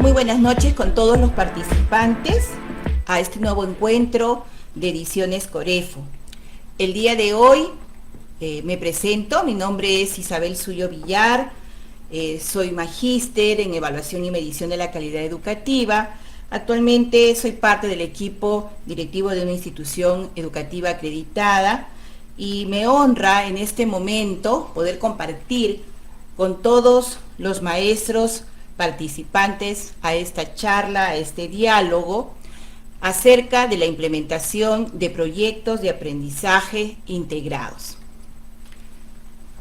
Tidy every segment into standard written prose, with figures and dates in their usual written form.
Muy buenas noches con todos los participantes a este nuevo encuentro de Ediciones Corefo. El día de hoy me presento, mi nombre es Isabel Suyo Villar, soy magíster en Evaluación y Medición de la Calidad Educativa. Actualmente soy parte del equipo directivo de una institución educativa acreditada y me honra en este momento poder compartir con todos los maestros participantes a esta charla, a este diálogo, acerca de la implementación de proyectos de aprendizaje integrados.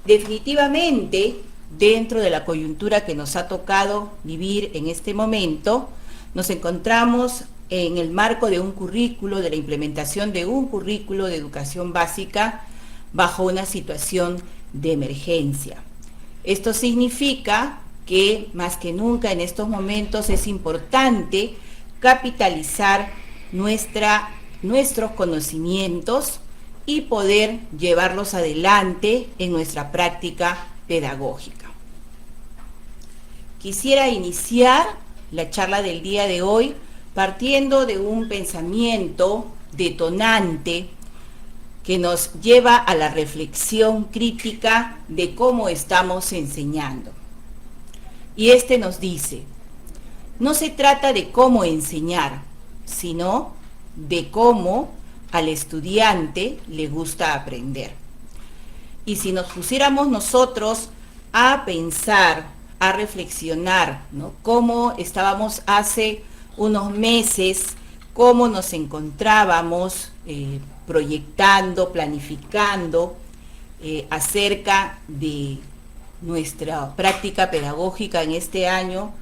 Definitivamente, dentro de la coyuntura que nos ha tocado vivir en este momento, nos encontramos en el marco de un currículo, de la implementación de un currículo de educación básica bajo una situación de emergencia. Esto significa que más que nunca en estos momentos es importante capitalizar nuestros conocimientos y poder llevarlos adelante en nuestra práctica pedagógica. Quisiera iniciar la charla del día de hoy partiendo de un pensamiento detonante que nos lleva a la reflexión crítica de cómo estamos enseñando. Y este nos dice, no se trata de cómo enseñar, sino de cómo al estudiante le gusta aprender. Y si nos pusiéramos nosotros a pensar, a reflexionar, ¿no?, cómo estábamos hace unos meses, cómo nos encontrábamos proyectando, planificando acerca de nuestra práctica pedagógica en este año,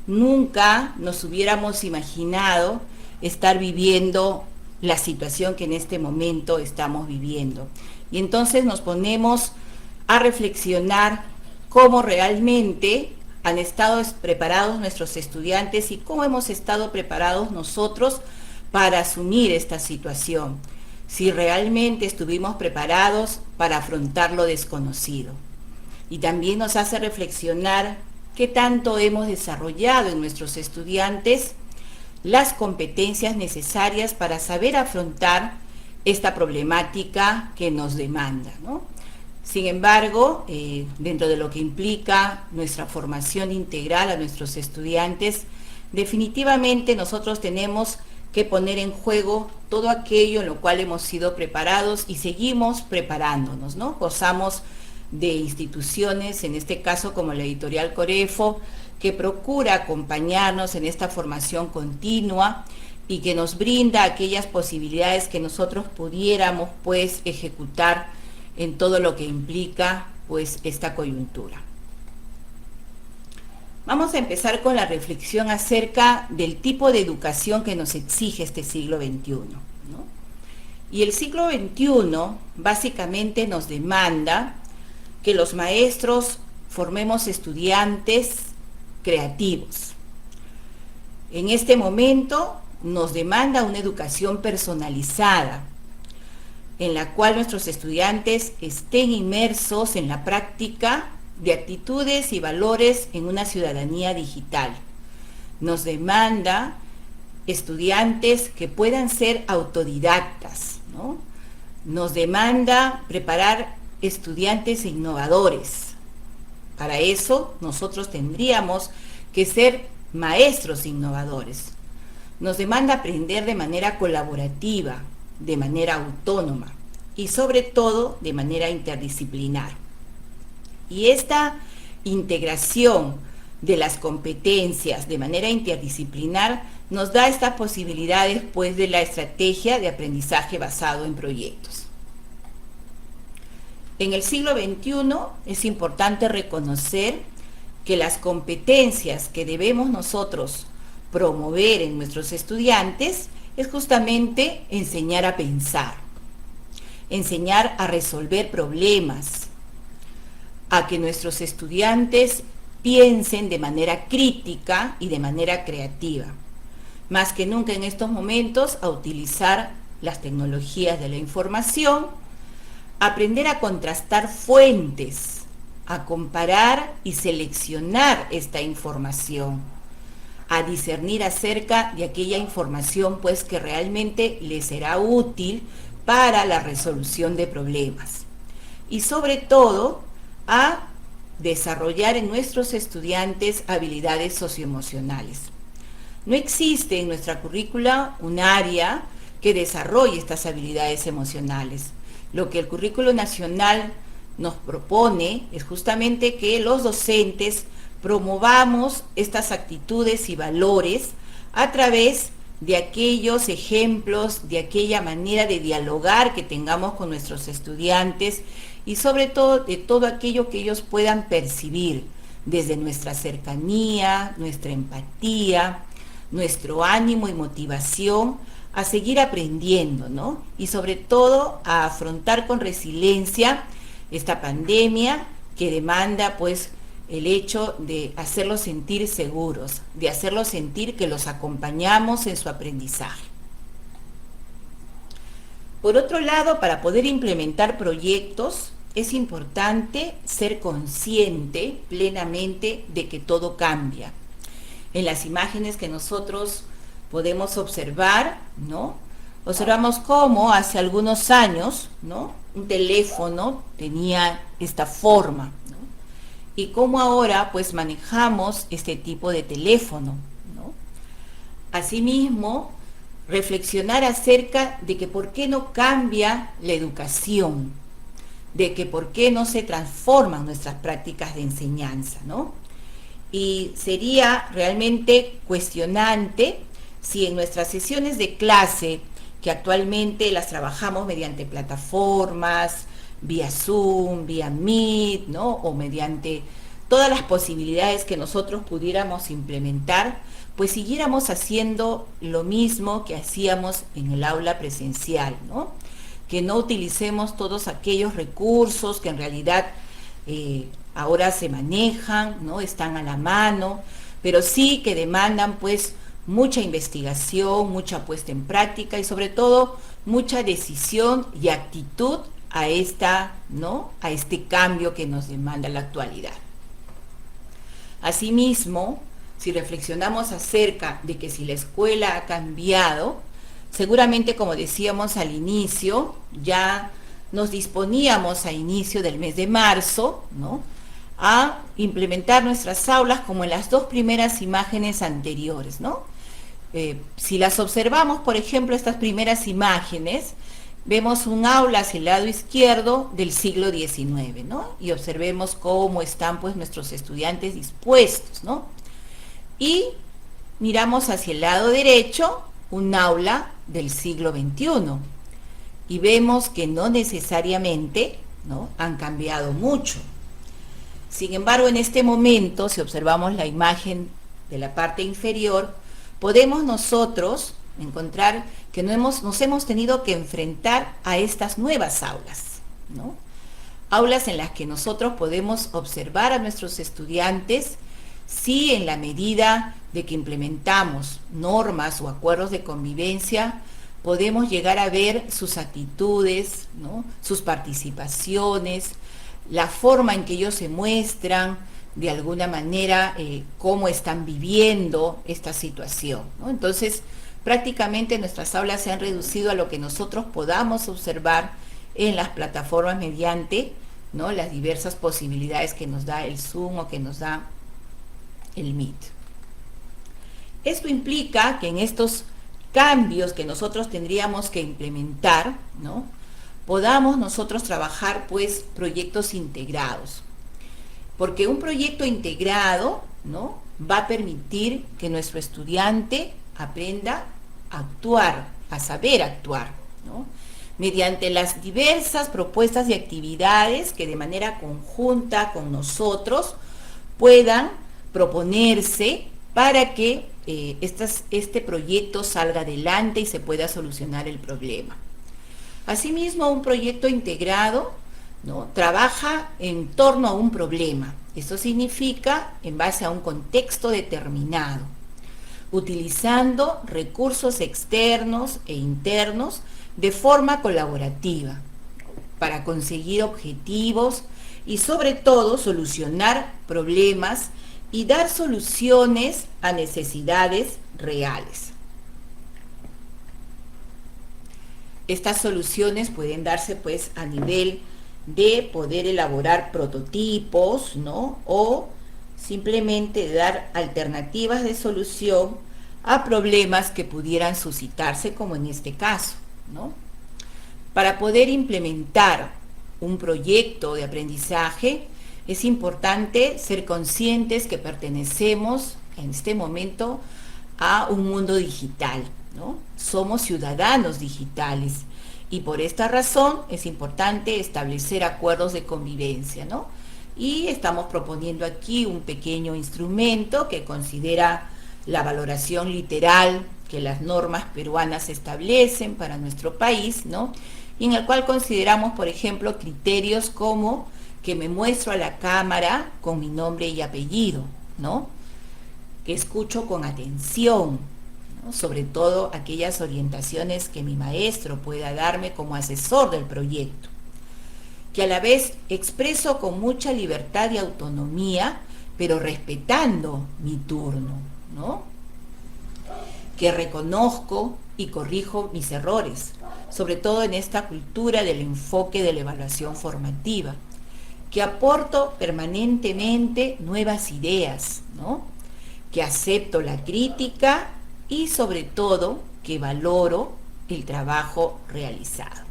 nunca nos hubiéramos imaginado estar viviendo la situación que en este momento estamos viviendo. Y entonces nos ponemos a reflexionar cómo realmente han estado preparados nuestros estudiantes y cómo hemos estado preparados nosotros para asumir esta situación, si realmente estuvimos preparados para afrontar lo desconocido. Y también nos hace reflexionar qué tanto hemos desarrollado en nuestros estudiantes las competencias necesarias para saber afrontar esta problemática que nos demanda, ¿no? Sin embargo, dentro de lo que implica nuestra formación integral a nuestros estudiantes, definitivamente nosotros tenemos que poner en juego todo aquello en lo cual hemos sido preparados y seguimos preparándonos, ¿no? Gozamos de instituciones, en este caso como la Editorial Corefo, que procura acompañarnos en esta formación continua y que nos brinda aquellas posibilidades que nosotros pudiéramos pues ejecutar en todo lo que implica pues esta coyuntura. Vamos a empezar con la reflexión acerca del tipo de educación que nos exige este siglo XXI, ¿no? Y el siglo XXI básicamente nos demanda que los maestros formemos estudiantes creativos. En este momento nos demanda una educación personalizada, en la cual nuestros estudiantes estén inmersos en la práctica de actitudes y valores en una ciudadanía digital. Nos demanda estudiantes que puedan ser autodidactas, ¿no? Nos demanda preparar estudiantes innovadores. Para eso nosotros tendríamos que ser maestros innovadores. Nos demanda aprender de manera colaborativa, de manera autónoma y sobre todo de manera interdisciplinar. Y esta integración de las competencias de manera interdisciplinar nos da estas posibilidades pues de la estrategia de aprendizaje basado en proyectos. En el siglo XXI es importante reconocer que las competencias que debemos nosotros promover en nuestros estudiantes es justamente enseñar a pensar, enseñar a resolver problemas, a que nuestros estudiantes piensen de manera crítica y de manera creativa. Más que nunca en estos momentos a utilizar las tecnologías de la información, aprender a contrastar fuentes, a comparar y seleccionar esta información, a discernir acerca de aquella información pues que realmente les será útil para la resolución de problemas. Y sobre todo a desarrollar en nuestros estudiantes habilidades socioemocionales. No existe en nuestra currícula un área que desarrolle estas habilidades emocionales. Lo que el currículo nacional nos propone es justamente que los docentes promovamos estas actitudes y valores a través de aquellos ejemplos, de aquella manera de dialogar que tengamos con nuestros estudiantes y sobre todo de todo aquello que ellos puedan percibir desde nuestra cercanía, nuestra empatía, nuestro ánimo y motivación a seguir aprendiendo, ¿no? Y sobre todo a afrontar con resiliencia esta pandemia que demanda pues el hecho de hacerlos sentir seguros, de hacerlos sentir que los acompañamos en su aprendizaje. Por otro lado, para poder implementar proyectos, es importante ser consciente plenamente de que todo cambia. En las imágenes que nosotros podemos observar, ¿no? Observamos cómo hace algunos años, ¿no? Un teléfono tenía esta forma, ¿no? Y cómo ahora pues manejamos este tipo de teléfono, ¿no? Asimismo, reflexionar acerca de que por qué no cambia la educación, de que por qué no se transforman nuestras prácticas de enseñanza, ¿no? Y sería realmente cuestionante si en nuestras sesiones de clase, que actualmente las trabajamos mediante plataformas, vía Zoom, vía Meet, ¿no? O mediante todas las posibilidades que nosotros pudiéramos implementar, pues siguiéramos haciendo lo mismo que hacíamos en el aula presencial, ¿no? Que no utilicemos todos aquellos recursos que en realidad ahora se manejan, ¿no? Están a la mano, pero sí que demandan pues mucha investigación, mucha puesta en práctica y sobre todo mucha decisión y actitud a este cambio que nos demanda la actualidad. Asimismo, si reflexionamos acerca de que si la escuela ha cambiado, seguramente, como decíamos al inicio, ya nos disponíamos a inicio del mes de marzo, ¿no?, a implementar nuestras aulas como en las dos primeras imágenes anteriores, ¿no? Si las observamos, por ejemplo, estas primeras imágenes, vemos un aula hacia el lado izquierdo del siglo XIX, ¿no? Y observemos cómo están pues nuestros estudiantes dispuestos, ¿no? Y miramos hacia el lado derecho un aula del siglo XXI y vemos que no necesariamente, ¿no?, han cambiado mucho. Sin embargo, en este momento, si observamos la imagen de la parte inferior, podemos nosotros encontrar que nos hemos tenido que enfrentar a estas nuevas aulas, ¿no? Aulas en las que nosotros podemos observar a nuestros estudiantes si en la medida de que implementamos normas o acuerdos de convivencia, podemos llegar a ver sus actitudes, ¿no?, sus participaciones, la forma en que ellos se muestran, de alguna manera, cómo están viviendo esta situación, ¿no? Entonces, prácticamente nuestras aulas se han reducido a lo que nosotros podamos observar en las plataformas mediante, ¿no?, las diversas posibilidades que nos da el Zoom o que nos da el Meet. Esto implica que en estos cambios que nosotros tendríamos que implementar, ¿no?, podamos nosotros trabajar pues proyectos integrados. Porque un proyecto integrado, ¿no?, va a permitir que nuestro estudiante aprenda a actuar, a saber actuar, ¿no?, mediante las diversas propuestas y actividades que de manera conjunta con nosotros puedan proponerse para que este proyecto salga adelante y se pueda solucionar el problema. Asimismo, un proyecto integrado, ¿no?, trabaja en torno a un problema. Esto significa en base a un contexto determinado, utilizando recursos externos e internos de forma colaborativa para conseguir objetivos y sobre todo solucionar problemas y dar soluciones a necesidades reales. Estas soluciones pueden darse pues a nivel de poder elaborar prototipos, ¿no? O simplemente dar alternativas de solución a problemas que pudieran suscitarse, como en este caso, ¿no? Para poder implementar un proyecto de aprendizaje, es importante ser conscientes que pertenecemos en este momento a un mundo digital, ¿no? Somos ciudadanos digitales y por esta razón es importante establecer acuerdos de convivencia, ¿no? Y estamos proponiendo aquí un pequeño instrumento que considera la valoración literal que las normas peruanas establecen para nuestro país, ¿no? Y en el cual consideramos, por ejemplo, criterios como que me muestro a la cámara con mi nombre y apellido, ¿no? Que escucho con atención, ¿no? Sobre todo aquellas orientaciones que mi maestro pueda darme como asesor del proyecto, que a la vez expreso con mucha libertad y autonomía, pero respetando mi turno, ¿no? Que reconozco y corrijo mis errores, sobre todo en esta cultura del enfoque de la evaluación formativa, que aporto permanentemente nuevas ideas, ¿no? Que acepto la crítica y sobre todo que valoro el trabajo realizado.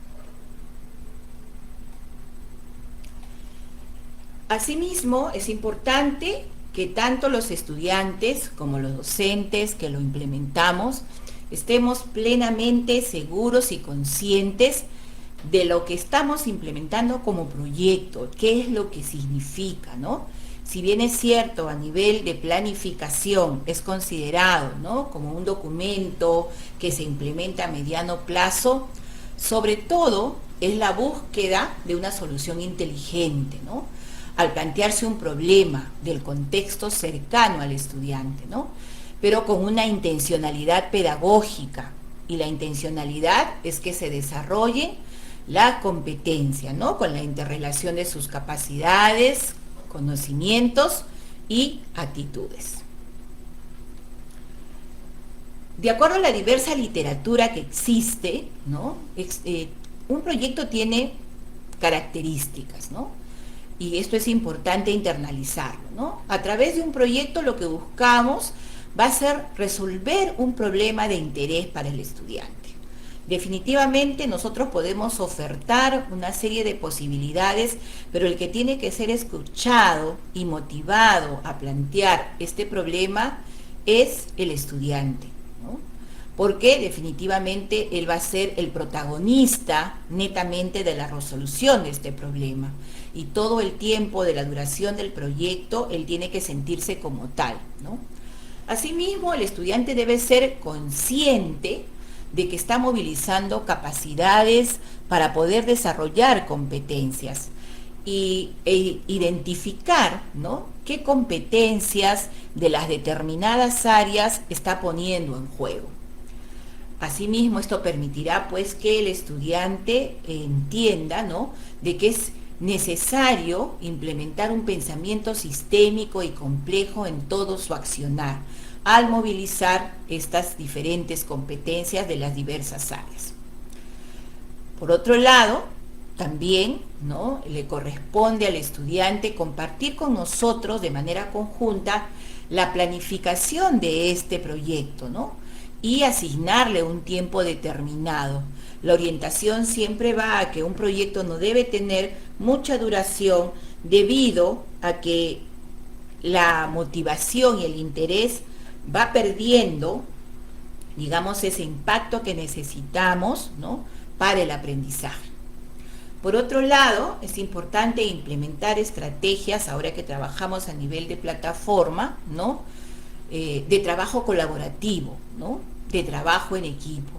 Asimismo, es importante que tanto los estudiantes como los docentes que lo implementamos estemos plenamente seguros y conscientes de lo que estamos implementando como proyecto, qué es lo que significa, ¿no? Si bien es cierto, a nivel de planificación es considerado, ¿no?, como un documento que se implementa a mediano plazo, sobre todo es la búsqueda de una solución inteligente, ¿no?, al plantearse un problema del contexto cercano al estudiante, ¿no?, pero con una intencionalidad pedagógica, y la intencionalidad es que se desarrolle la competencia, ¿no?, con la interrelación de sus capacidades, conocimientos y actitudes. De acuerdo a la diversa literatura que existe, ¿no?, un proyecto tiene características, ¿no?, y esto es importante internalizarlo, ¿no? A través de un proyecto lo que buscamos va a ser resolver un problema de interés para el estudiante. Definitivamente nosotros podemos ofertar una serie de posibilidades, pero el que tiene que ser escuchado y motivado a plantear este problema es el estudiante, ¿no?, porque definitivamente él va a ser el protagonista netamente de la resolución de este problema, y todo el tiempo de la duración del proyecto él tiene que sentirse como tal, ¿no? Asimismo, el estudiante debe ser consciente de que está movilizando capacidades para poder desarrollar competencias e identificar, ¿no?, qué competencias de las determinadas áreas está poniendo en juego. Asimismo, esto permitirá pues que el estudiante entienda, ¿no?, de que es necesario implementar un pensamiento sistémico y complejo en todo su accionar, al movilizar estas diferentes competencias de las diversas áreas. Por otro lado, también, ¿no?, le corresponde al estudiante compartir con nosotros de manera conjunta la planificación de este proyecto, ¿no?, y asignarle un tiempo determinado. La orientación siempre va a que un proyecto no debe tener mucha duración debido a que la motivación y el interés va perdiendo, digamos, ese impacto que necesitamos, ¿no?, para el aprendizaje. Por otro lado, es importante implementar estrategias, ahora que trabajamos a nivel de plataforma, ¿no?, de trabajo colaborativo, ¿no?, de trabajo en equipo,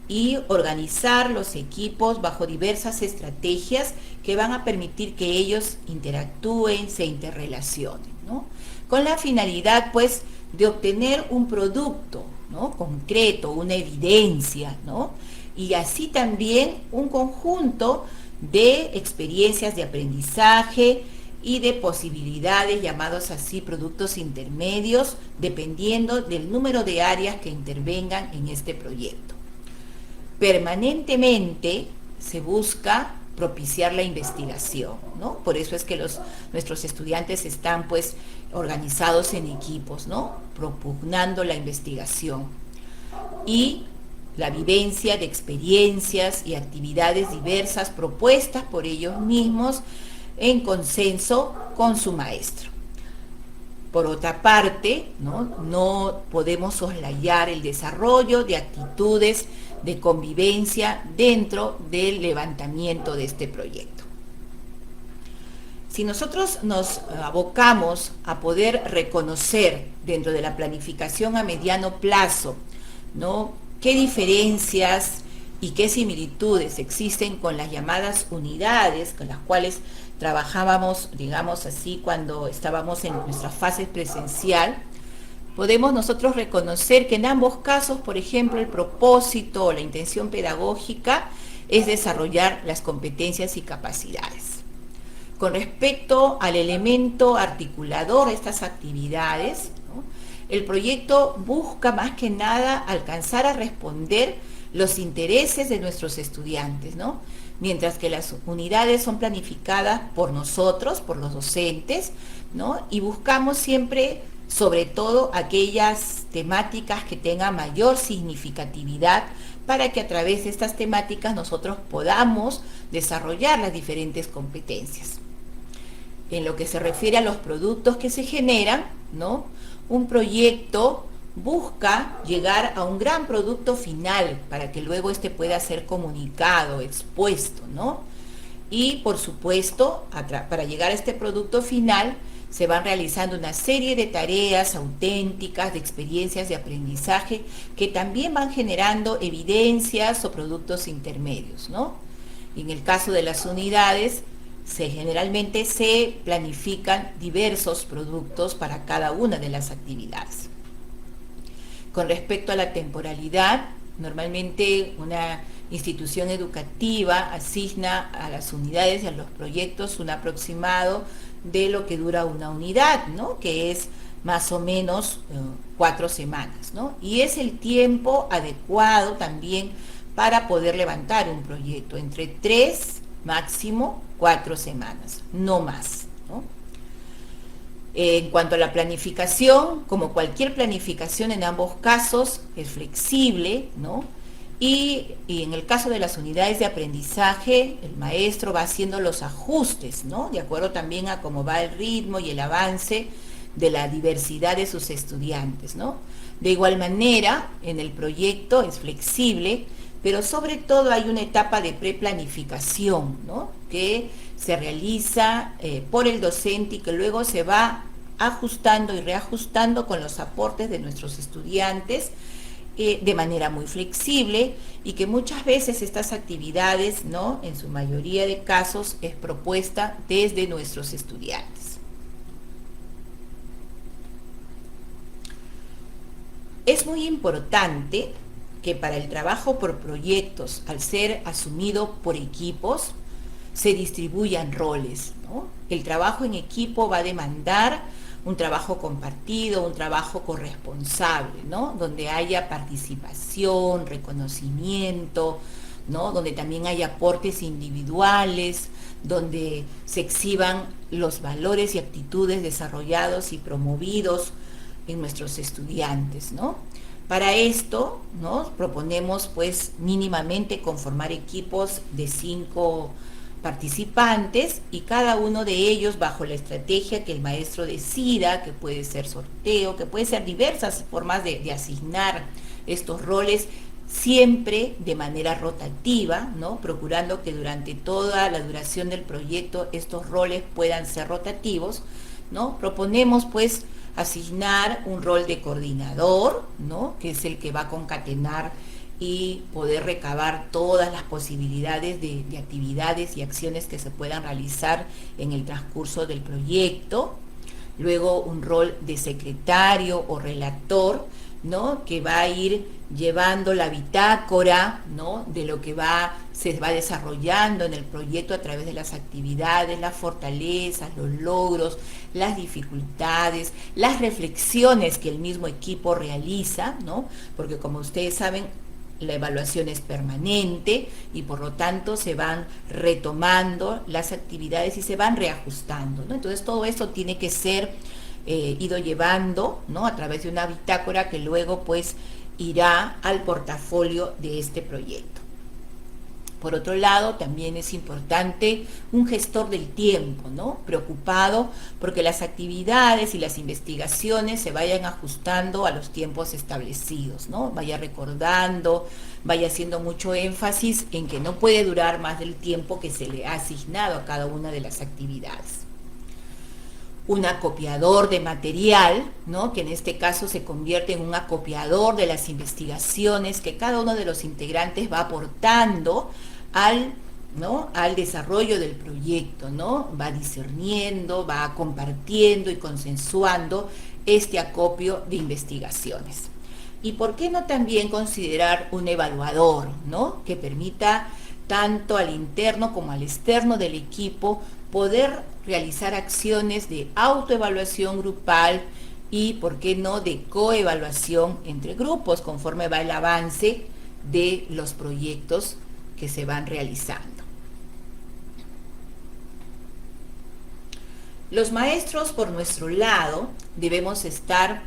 y organizar los equipos bajo diversas estrategias que van a permitir que ellos interactúen, se interrelacionen, ¿no?, con la finalidad pues de obtener un producto, ¿no?, concreto, una evidencia, ¿no?, y así también un conjunto de experiencias de aprendizaje y de posibilidades, llamados así productos intermedios, dependiendo del número de áreas que intervengan en este proyecto. Permanentemente se busca propiciar la investigación, ¿no? Por eso es que nuestros estudiantes están pues organizados en equipos, ¿no? Propugnando la investigación y la vivencia de experiencias y actividades diversas propuestas por ellos mismos en consenso con su maestro. Por otra parte, no podemos soslayar el desarrollo de actitudes de convivencia dentro del levantamiento de este proyecto. Si nosotros nos abocamos a poder reconocer dentro de la planificación a mediano plazo, ¿no?, qué diferencias y qué similitudes existen con las llamadas unidades con las cuales trabajábamos, digamos así, cuando estábamos en nuestra fase presencial, podemos nosotros reconocer que en ambos casos, por ejemplo, el propósito o la intención pedagógica es desarrollar las competencias y capacidades. Con respecto al elemento articulador de estas actividades, ¿no?, el proyecto busca más que nada alcanzar a responder los intereses de nuestros estudiantes, ¿no?, mientras que las unidades son planificadas por nosotros, por los docentes, ¿no?, y buscamos siempre, sobre todo, aquellas temáticas que tengan mayor significatividad para que a través de estas temáticas nosotros podamos desarrollar las diferentes competencias. En lo que se refiere a los productos que se generan, ¿no?, un proyecto busca llegar a un gran producto final para que luego este pueda ser comunicado, expuesto, ¿no? Y por supuesto, para llegar a este producto final, se van realizando una serie de tareas auténticas, de experiencias de aprendizaje, que también van generando evidencias o productos intermedios, ¿no? Y en el caso de las unidades, generalmente se planifican diversos productos para cada una de las actividades. Con respecto a la temporalidad, normalmente una institución educativa asigna a las unidades y a los proyectos un aproximado de lo que dura una unidad, ¿no?, que es más o menos 4 semanas, ¿no? Y es el tiempo adecuado también para poder levantar un proyecto, entre 3, máximo 4 semanas, no más, ¿no? En cuanto a la planificación, como cualquier planificación en ambos casos, es flexible, ¿no? Y en el caso de las unidades de aprendizaje, el maestro va haciendo los ajustes, ¿no?, de acuerdo también a cómo va el ritmo y el avance de la diversidad de sus estudiantes, ¿no? De igual manera, en el proyecto es flexible, pero sobre todo hay una etapa de preplanificación, ¿no?, que se realiza por el docente y que luego se va ajustando y reajustando con los aportes de nuestros estudiantes de manera muy flexible, y que muchas veces estas actividades, ¿no?, en su mayoría de casos es propuesta desde nuestros estudiantes. Es muy importante que para el trabajo por proyectos, al ser asumido por equipos, se distribuyan roles, ¿no? El trabajo en equipo va a demandar un trabajo compartido, un trabajo corresponsable, ¿no?, donde haya participación, reconocimiento, ¿no?, donde también hay aportes individuales, donde se exhiban los valores y actitudes desarrollados y promovidos en nuestros estudiantes, ¿no? Para esto, ¿no?, proponemos pues mínimamente conformar equipos de 5 participantes, y cada uno de ellos bajo la estrategia que el maestro decida, que puede ser sorteo, que puede ser diversas formas de asignar estos roles, siempre de manera rotativa, ¿no?, procurando que durante toda la duración del proyecto estos roles puedan ser rotativos, ¿no? Proponemos pues asignar un rol de coordinador, ¿no?, que es el que va a concatenar y poder recabar todas las posibilidades de actividades y acciones que se puedan realizar en el transcurso del proyecto. Luego un rol de secretario o relator, ¿no?, que va a ir llevando la bitácora, ¿no?, de lo que se va desarrollando en el proyecto a través de las actividades, las fortalezas, los logros, las dificultades, las reflexiones que el mismo equipo realiza, ¿no?, porque como ustedes saben, la evaluación es permanente y por lo tanto se van retomando las actividades y se van reajustando, ¿no? Entonces todo eso tiene que ser ido llevando, ¿no?, a través de una bitácora que luego pues irá al portafolio de este proyecto. Por otro lado, también es importante un gestor del tiempo, ¿no?, preocupado porque las actividades y las investigaciones se vayan ajustando a los tiempos establecidos, ¿no?, vaya recordando, vaya haciendo mucho énfasis en que no puede durar más del tiempo que se le ha asignado a cada una de las actividades. Un acopiador de material, ¿no?, que en este caso se convierte en un acopiador de las investigaciones que cada uno de los integrantes va aportando al desarrollo del proyecto, ¿no? Va discerniendo, va compartiendo y consensuando este acopio de investigaciones. Y por qué no también considerar un evaluador, ¿no?, que permita tanto al interno como al externo del equipo poder realizar acciones de autoevaluación grupal y, por qué no, de coevaluación entre grupos conforme va el avance de los proyectos que se van realizando. Los maestros, por nuestro lado, debemos estar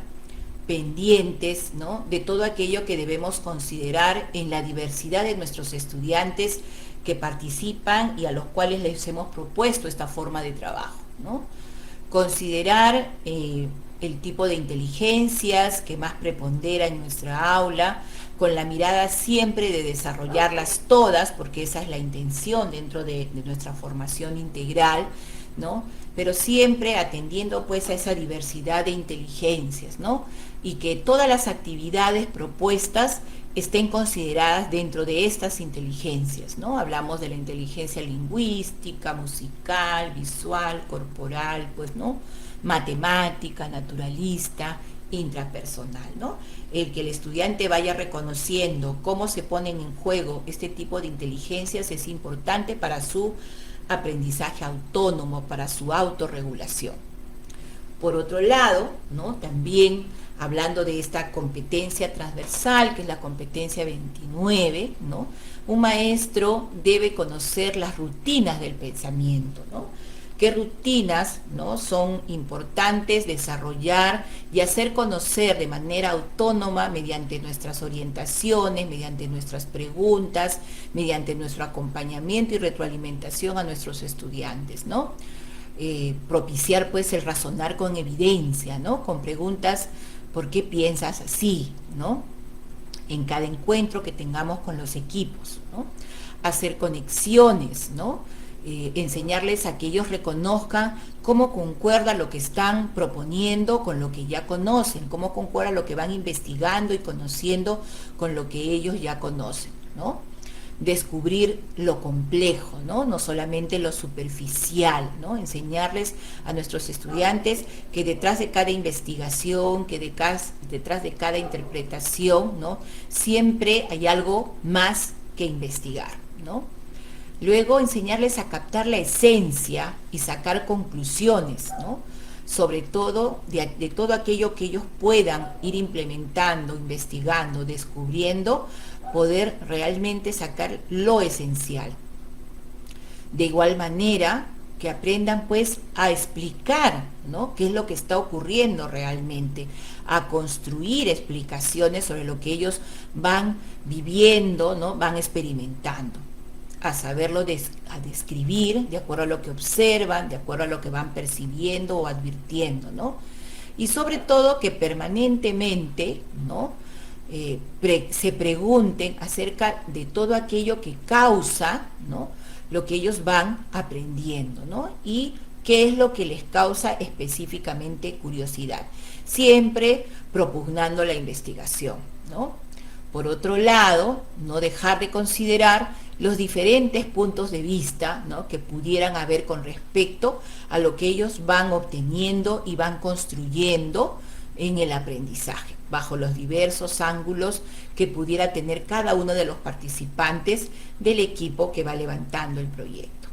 pendientes, ¿no?, de todo aquello que debemos considerar en la diversidad de nuestros estudiantes que participan y a los cuales les hemos propuesto esta forma de trabajo, ¿no? Considerar el tipo de inteligencias que más prepondera en nuestra aula, con la mirada siempre de desarrollarlas todas, porque esa es la intención dentro de nuestra formación integral, ¿no?, pero siempre atendiendo pues a esa diversidad de inteligencias, ¿no?, y que todas las actividades propuestas estén consideradas dentro de estas inteligencias, ¿no? Hablamos de la inteligencia lingüística, musical, visual, corporal, pues, ¿no?, matemática, naturalista, intrapersonal, ¿no? El que el estudiante vaya reconociendo cómo se ponen en juego este tipo de inteligencias es importante para su aprendizaje autónomo, para su autorregulación. Por otro lado, ¿no?, también hablando de esta competencia transversal, que es la competencia 29, ¿no?, un maestro debe conocer las rutinas del pensamiento, ¿no? ¿Qué rutinas, ¿no?, son importantes desarrollar y hacer conocer de manera autónoma mediante nuestras orientaciones, mediante nuestras preguntas, mediante nuestro acompañamiento y retroalimentación a nuestros estudiantes, ¿no? Propiciar pues el razonar con evidencia, ¿no?, con preguntas: ¿por qué piensas así?, ¿no?, en cada encuentro que tengamos con los equipos, ¿no? Hacer conexiones, ¿no?, enseñarles a que ellos reconozcan cómo concuerda lo que están proponiendo con lo que ya conocen, cómo concuerda lo que van investigando y conociendo con lo que ellos ya conocen, ¿no? Descubrir lo complejo, ¿no?, no solamente lo superficial, ¿no? Enseñarles a nuestros estudiantes que detrás de cada investigación, que detrás de cada interpretación, ¿no?, siempre hay algo más que investigar, ¿no? Luego enseñarles a captar la esencia y sacar conclusiones, ¿no?, sobre todo de todo aquello que ellos puedan ir implementando, investigando, descubriendo, poder realmente sacar lo esencial. De igual manera, que aprendan pues a explicar, ¿no?, qué es lo que está ocurriendo realmente, a construir explicaciones sobre lo que ellos van viviendo, ¿no?, van experimentando, a saberlo a describir de acuerdo a lo que observan, de acuerdo a lo que van percibiendo o advirtiendo, ¿no? Y sobre todo que permanentemente, ¿no?, se pregunten acerca de todo aquello que causa, ¿no?, lo que ellos van aprendiendo, ¿no?, y qué es lo que les causa específicamente curiosidad, siempre propugnando la investigación, ¿no? Por otro lado, no dejar de considerar los diferentes puntos de vista, ¿no?, que pudieran haber con respecto a lo que ellos van obteniendo y van construyendo en el aprendizaje. bajo los diversos ángulos que pudiera tener cada uno de los participantes del equipo que va levantando el proyecto.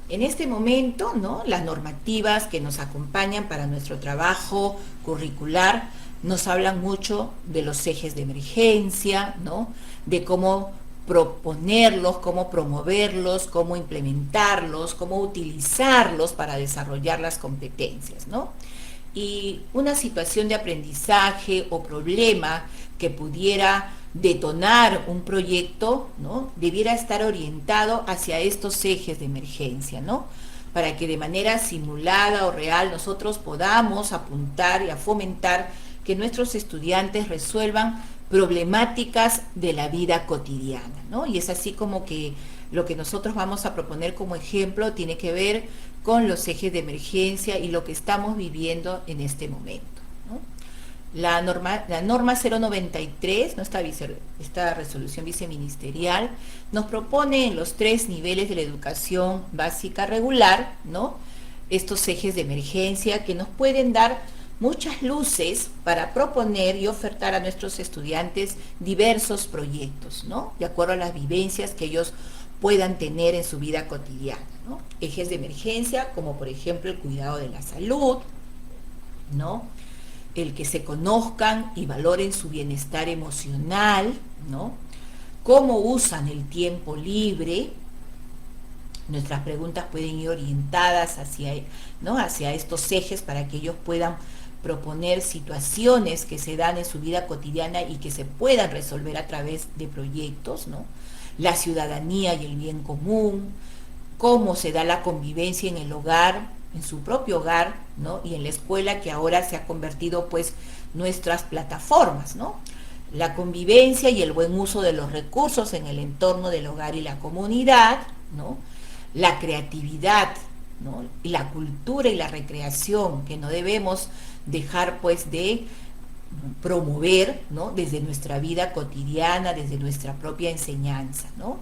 En este momento, ¿no?, las normativas que nos acompañan para nuestro trabajo curricular nos hablan mucho de los ejes de emergencia, ¿no?, de cómo proponerlos, cómo promoverlos, cómo implementarlos, cómo utilizarlos para desarrollar las competencias, ¿no? Y una situación de aprendizaje o problema que pudiera detonar un proyecto, ¿no?, debiera estar orientado hacia estos ejes de emergencia, ¿no?, para que de manera simulada o real nosotros podamos apuntar y a fomentar que nuestros estudiantes resuelvan problemáticas de la vida cotidiana, ¿no? Y es así como que lo que nosotros vamos a proponer como ejemplo tiene que ver con los ejes de emergencia y lo que estamos viviendo en este momento, ¿no? La norma 093, ¿no?, esta resolución viceministerial, nos propone en los 3 niveles de la educación básica regular, ¿no?, estos ejes de emergencia que nos pueden dar muchas luces para proponer y ofertar a nuestros estudiantes diversos proyectos, ¿no?, de acuerdo a las vivencias que ellos puedan tener en su vida cotidiana, ¿no? Ejes de emergencia como por ejemplo el cuidado de la salud, ¿no?, el que se conozcan y valoren su bienestar emocional, ¿no?, cómo usan el tiempo libre. Nuestras preguntas pueden ir orientadas hacia, ¿no?, hacia estos ejes para que ellos puedan proponer situaciones que se dan en su vida cotidiana y que se puedan resolver a través de proyectos, ¿no? La ciudadanía y el bien común, cómo se da la convivencia en el hogar, en su propio hogar, ¿no?, y en la escuela, que ahora se ha convertido pues nuestras plataformas, ¿no? La convivencia y el buen uso de los recursos en el entorno del hogar y la comunidad, ¿no? La creatividad, ¿no?, y la cultura y la recreación, que no debemos dejar pues de promover, ¿no?, desde nuestra vida cotidiana, desde nuestra propia enseñanza, ¿no?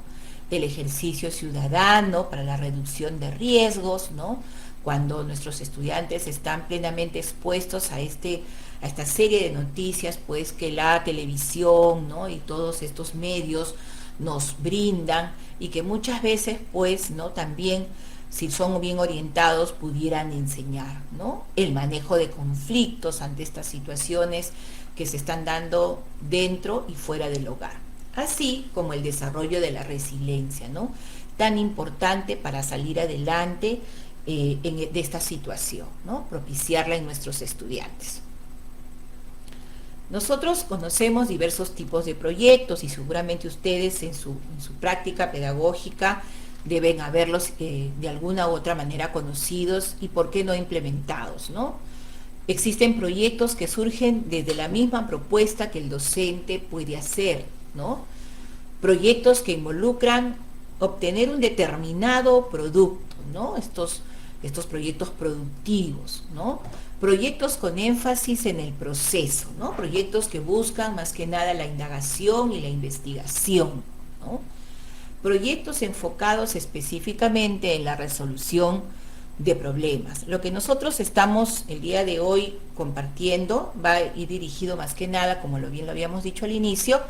El ejercicio ciudadano para la reducción de riesgos, ¿no?, cuando nuestros estudiantes están plenamente expuestos a esta serie de noticias pues que la televisión, ¿no?, y todos estos medios nos brindan, y que muchas veces pues, ¿no?, también si son bien orientados pudieran enseñar, ¿no?, el manejo de conflictos ante estas situaciones que se están dando dentro y fuera del hogar, así como el desarrollo de la resiliencia, ¿no?, tan importante para salir adelante de esta situación, ¿no?, propiciarla en nuestros estudiantes. Nosotros conocemos diversos tipos de proyectos y seguramente ustedes en su práctica pedagógica deben haberlos de alguna u otra manera conocidos y por qué no implementados, ¿no? Existen proyectos que surgen desde la misma propuesta que el docente puede hacer, ¿no? Proyectos que involucran obtener un determinado producto, ¿no? Estos proyectos productivos, ¿no? Proyectos con énfasis en el proceso, ¿no? Proyectos que buscan más que nada la indagación y la investigación, ¿no? Proyectos enfocados específicamente en la resolución de problemas. Lo que nosotros estamos el día de hoy compartiendo va a ir dirigido más que nada, como bien lo habíamos dicho al inicio,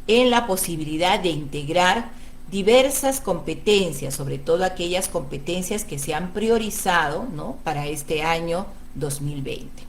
en la posibilidad de integrar diversas competencias, sobre todo aquellas competencias que se han priorizado, ¿no?, para este año 2020.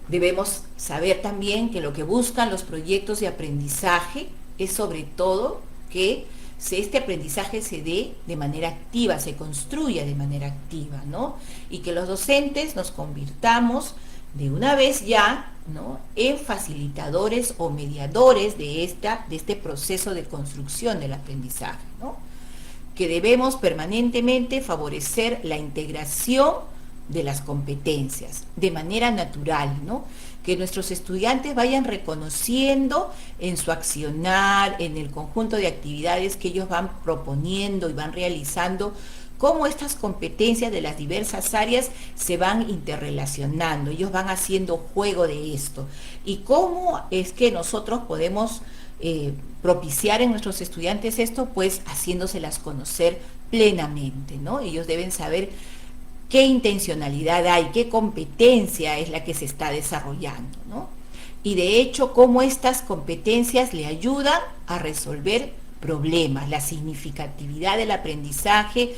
Debemos saber también que lo que buscan los proyectos de aprendizaje es sobre todo que este aprendizaje se dé de manera activa, se construya de manera activa, ¿no?, y que los docentes nos convirtamos de una vez ya, ¿no?, en facilitadores o mediadores de este proceso de construcción del aprendizaje, ¿no?, que debemos permanentemente favorecer la integración de las competencias de manera natural, ¿no?, que nuestros estudiantes vayan reconociendo en su accionar, en el conjunto de actividades que ellos van proponiendo y van realizando, cómo estas competencias de las diversas áreas se van interrelacionando, ellos van haciendo juego de esto, y cómo es que nosotros podemos propiciar en nuestros estudiantes esto, pues haciéndoselas conocer plenamente, ¿no? Ellos deben saber qué intencionalidad hay, qué competencia es la que se está desarrollando, ¿no? Y de hecho, cómo estas competencias le ayudan a resolver problemas. La significatividad del aprendizaje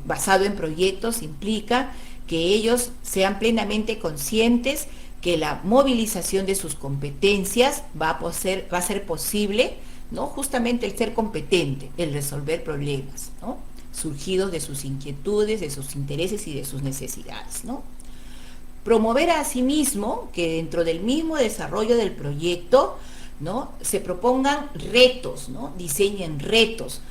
basado en proyectos implica que ellos sean plenamente conscientes que la movilización de sus competencias va a ser posible, ¿no? Justamente el ser competente, el resolver problemas, ¿no? Surgidos de sus inquietudes, de sus intereses y de sus necesidades, ¿no? Promover asimismo que dentro del mismo desarrollo del proyecto, ¿no?, se propongan retos, ¿no?, diseñen retos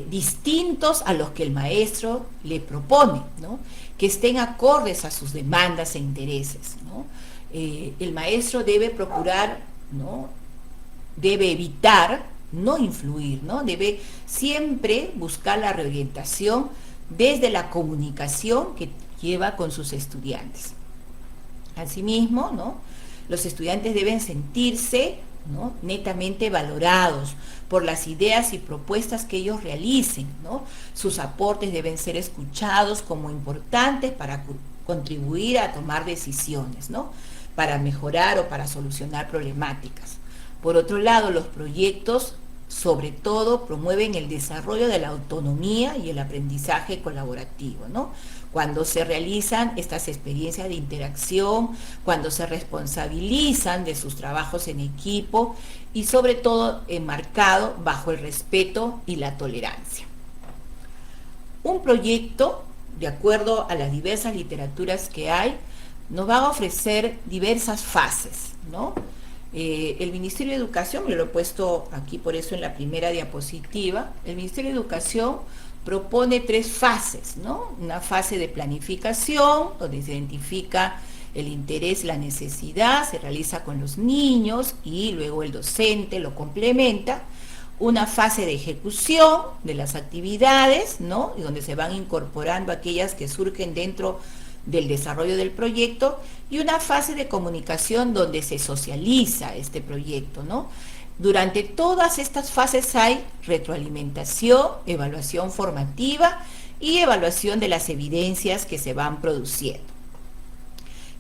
distintos a los que el maestro le propone, ¿no?, que estén acordes a sus demandas e intereses, ¿no? El maestro debe procurar, ¿no?, debe evitar no influir, ¿no? Debe siempre buscar la reorientación desde la comunicación que lleva con sus estudiantes. Asimismo, ¿no?, los estudiantes deben sentirse, ¿no?, netamente valorados por las ideas y propuestas que ellos realicen, ¿no? Sus aportes deben ser escuchados como importantes para contribuir a tomar decisiones, ¿no?, para mejorar o para solucionar problemáticas. Por otro lado, los proyectos sobre todo promueven el desarrollo de la autonomía y el aprendizaje colaborativo, ¿no? Cuando se realizan estas experiencias de interacción, cuando se responsabilizan de sus trabajos en equipo y sobre todo enmarcado bajo el respeto y la tolerancia. Un proyecto, de acuerdo a las diversas literaturas que hay, nos va a ofrecer diversas fases, ¿no? El Ministerio de Educación, me lo he puesto aquí por eso en la primera diapositiva, el Ministerio de Educación propone 3 fases, ¿no? Una fase de planificación, donde se identifica el interés, la necesidad, se realiza con los niños y luego el docente lo complementa. Una fase de ejecución de las actividades, ¿no?, y donde se van incorporando aquellas que surgen dentro del desarrollo del proyecto, y una fase de comunicación donde se socializa este proyecto, ¿no? Durante todas estas fases hay retroalimentación, evaluación formativa y evaluación de las evidencias que se van produciendo.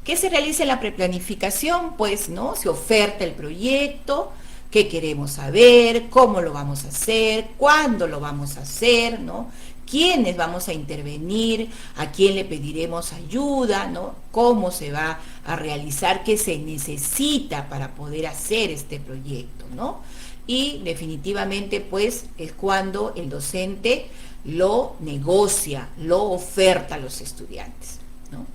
¿Qué se realiza en la preplanificación? Pues, ¿no?, se oferta el proyecto, qué queremos saber, cómo lo vamos a hacer, cuándo lo vamos a hacer, ¿no?, quiénes vamos a intervenir, a quién le pediremos ayuda, ¿no?, cómo se va a realizar, qué se necesita para poder hacer este proyecto, ¿no? Y definitivamente, pues, es cuando el docente lo negocia, lo oferta a los estudiantes, ¿no?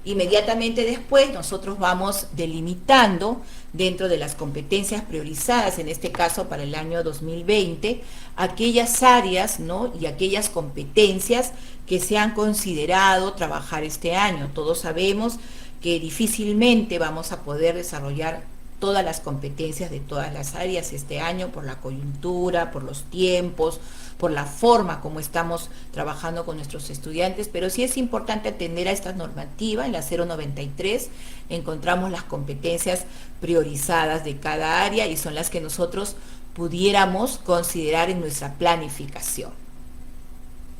Inmediatamente después nosotros vamos delimitando dentro de las competencias priorizadas, en este caso para el año 2020, aquellas áreas, ¿no?, y aquellas competencias que se han considerado trabajar este año. Todos sabemos que difícilmente vamos a poder desarrollar todas las competencias de todas las áreas este año por la coyuntura, por los tiempos, por la forma como estamos trabajando con nuestros estudiantes, pero sí es importante atender a esta normativa. En la 093 encontramos las competencias priorizadas de cada área y son las que nosotros pudiéramos considerar en nuestra planificación.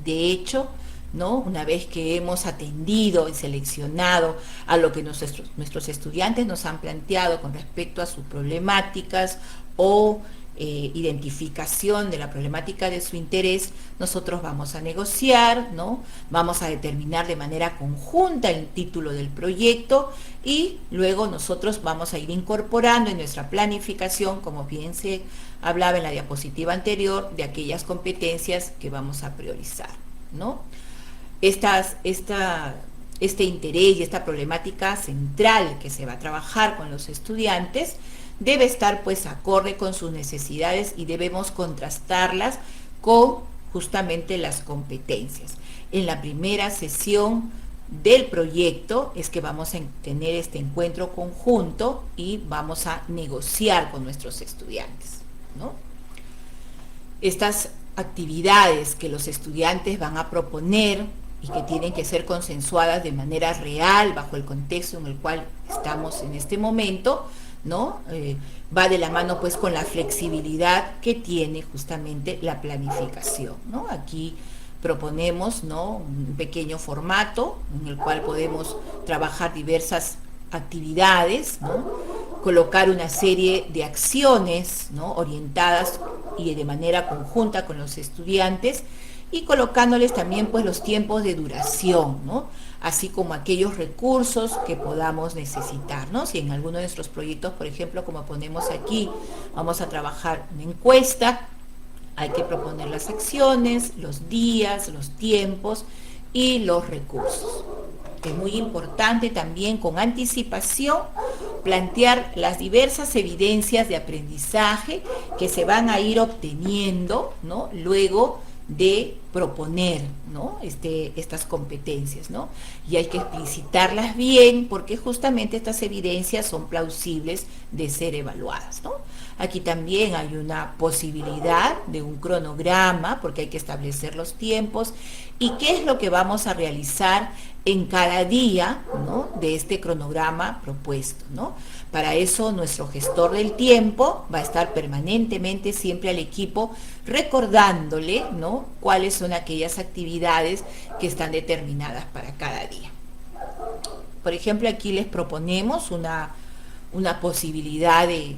De hecho, ¿no?, una vez que hemos atendido y seleccionado a lo que nuestros estudiantes nos han planteado con respecto a sus problemáticas o identificación de la problemática de su interés, nosotros vamos a negociar, ¿no?, vamos a determinar de manera conjunta el título del proyecto y luego nosotros vamos a ir incorporando en nuestra planificación, como bien se hablaba en la diapositiva anterior, de aquellas competencias que vamos a priorizar, ¿no? Este interés y esta problemática central que se va a trabajar con los estudiantes debe estar, pues, acorde con sus necesidades y debemos contrastarlas con justamente las competencias. En la primera sesión del proyecto es que vamos a tener este encuentro conjunto y vamos a negociar con nuestros estudiantes, ¿no? Estas actividades que los estudiantes van a proponer y que tienen que ser consensuadas de manera real bajo el contexto en el cual estamos en este momento, ¿no? Va de la mano, pues, con la flexibilidad que tiene justamente la planificación, ¿no? Aquí proponemos, ¿no?, un pequeño formato en el cual podemos trabajar diversas actividades, ¿no?, colocar una serie de acciones, ¿no?, orientadas y de manera conjunta con los estudiantes, y colocándoles también pues los tiempos de duración, ¿no?, así como aquellos recursos que podamos necesitar, ¿no? Si en alguno de nuestros proyectos, por ejemplo, como ponemos aquí, vamos a trabajar una encuesta, hay que proponer las acciones, los días, los tiempos y los recursos. Es muy importante también con anticipación plantear las diversas evidencias de aprendizaje que se van a ir obteniendo, ¿no?, luego de proponer, ¿no?, estas competencias, ¿no? Y hay que explicitarlas bien porque justamente estas evidencias son plausibles de ser evaluadas, ¿no? Aquí también hay una posibilidad de un cronograma porque hay que establecer los tiempos y qué es lo que vamos a realizar en cada día, ¿no?, de este cronograma propuesto, ¿no? Para eso nuestro gestor del tiempo va a estar permanentemente siempre al equipo recordándole, ¿no?, cuáles son aquellas actividades que están determinadas para cada día. Por ejemplo, aquí les proponemos una posibilidad de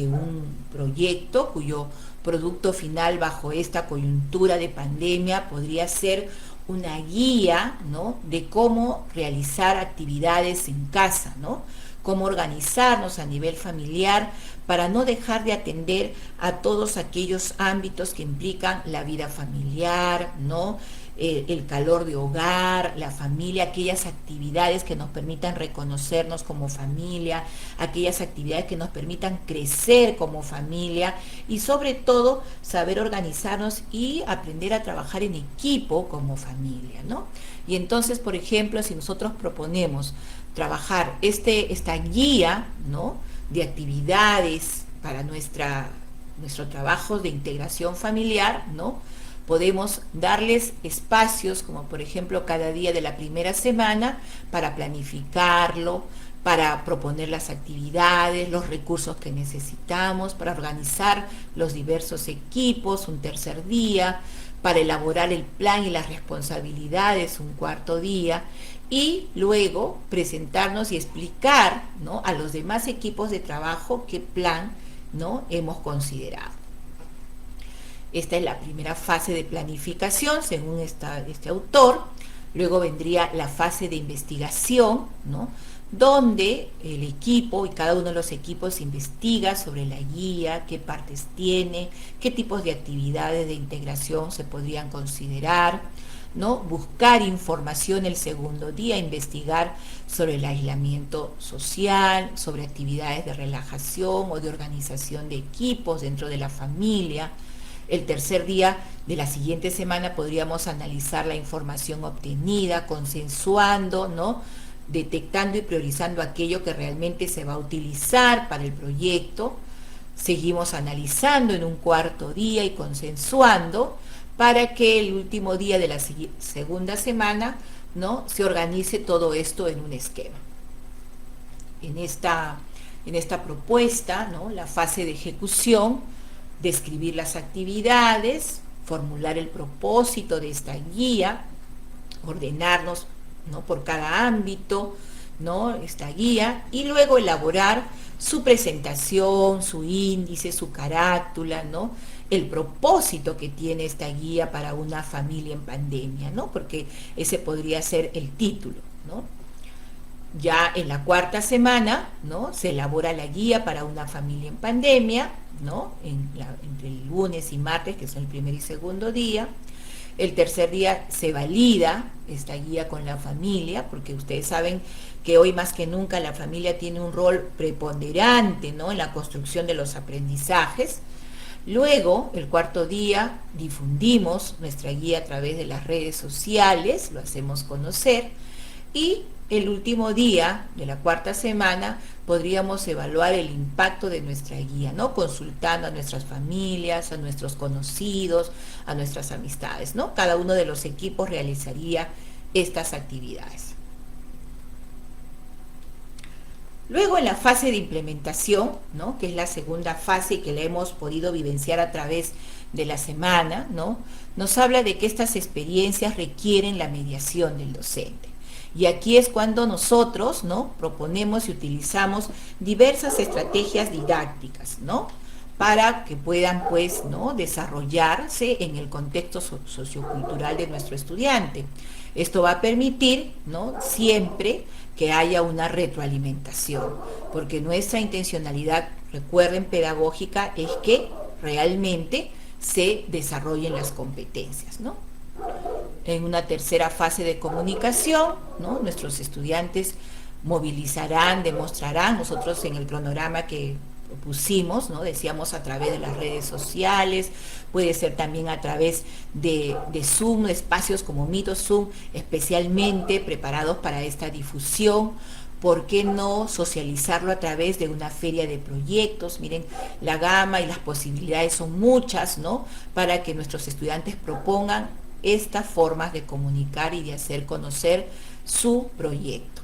un proyecto cuyo producto final bajo esta coyuntura de pandemia podría ser una guía, ¿no?, de cómo realizar actividades en casa, ¿no?, cómo organizarnos a nivel familiar para no dejar de atender a todos aquellos ámbitos que implican la vida familiar, ¿no?, el calor de hogar, la familia, aquellas actividades que nos permitan reconocernos como familia, aquellas actividades que nos permitan crecer como familia y sobre todo saber organizarnos y aprender a trabajar en equipo como familia, ¿no? Y entonces, por ejemplo, si nosotros proponemos trabajar esta guía, ¿no?, de actividades para nuestro trabajo de integración familiar, ¿no?, podemos darles espacios, como por ejemplo cada día de la primera semana, para planificarlo, para proponer las actividades, los recursos que necesitamos, para organizar los diversos equipos, un tercer día, para elaborar el plan y las responsabilidades, un cuarto día, y luego presentarnos y explicar, ¿no?, a los demás equipos de trabajo qué plan, ¿no?, hemos considerado. Esta es la primera fase de planificación, según este autor. Luego vendría la fase de investigación, ¿no?, donde el equipo y cada uno de los equipos investiga sobre la guía, qué partes tiene, qué tipos de actividades de integración se podrían considerar, ¿no?, buscar información el segundo día, investigar sobre el aislamiento social, sobre actividades de relajación o de organización de equipos dentro de la familia. El tercer día de la siguiente semana podríamos analizar la información obtenida, consensuando, ¿no?, detectando y priorizando aquello que realmente se va a utilizar para el proyecto. Seguimos analizando en un cuarto día y consensuando para que el último día de la segunda semana, ¿no?, se organice todo esto en un esquema. En esta propuesta, ¿no?, la fase de ejecución, describir las actividades, formular el propósito de esta guía, ordenarnos, ¿no?, por cada ámbito, ¿no?, esta guía, y luego elaborar su presentación, su índice, su carátula, ¿no?, el propósito que tiene esta guía para una familia en pandemia, ¿no?, porque ese podría ser el título, ¿no? Ya en la cuarta semana, ¿no?, se elabora la guía para una familia en pandemia, ¿no?, entre el lunes y martes, que son el primer y segundo día. El tercer día se valida esta guía con la familia, porque ustedes saben que hoy más que nunca la familia tiene un rol preponderante, ¿no?, en la construcción de los aprendizajes. Luego, el cuarto día, difundimos nuestra guía a través de las redes sociales, lo hacemos conocer, y el último día de la cuarta semana podríamos evaluar el impacto de nuestra guía, ¿no?, consultando a nuestras familias, a nuestros conocidos, a nuestras amistades, ¿no? Cada uno de los equipos realizaría estas actividades. Luego, en la fase de implementación, ¿no?, que es la segunda fase y que la hemos podido vivenciar a través de la semana, ¿no? Nos habla de que estas experiencias requieren la mediación del docente. Y aquí es cuando nosotros, ¿no?, proponemos y utilizamos diversas estrategias didácticas, ¿no?, para que puedan, pues, ¿no?, desarrollarse en el contexto sociocultural de nuestro estudiante. Esto va a permitir, ¿no?, siempre que haya una retroalimentación, porque nuestra intencionalidad, recuerden, pedagógica, es que realmente se desarrollen las competencias, ¿no? En una tercera fase de comunicación, ¿no?, nuestros estudiantes movilizarán, demostrarán, nosotros en el cronograma que pusimos, ¿no?, decíamos a través de las redes sociales, puede ser también a través de Zoom, espacios como Meet o Zoom, especialmente preparados para esta difusión. ¿Por qué no socializarlo a través de una feria de proyectos? Miren, la gama y las posibilidades son muchas, ¿no?, para que nuestros estudiantes propongan estas formas de comunicar y de hacer conocer su proyecto.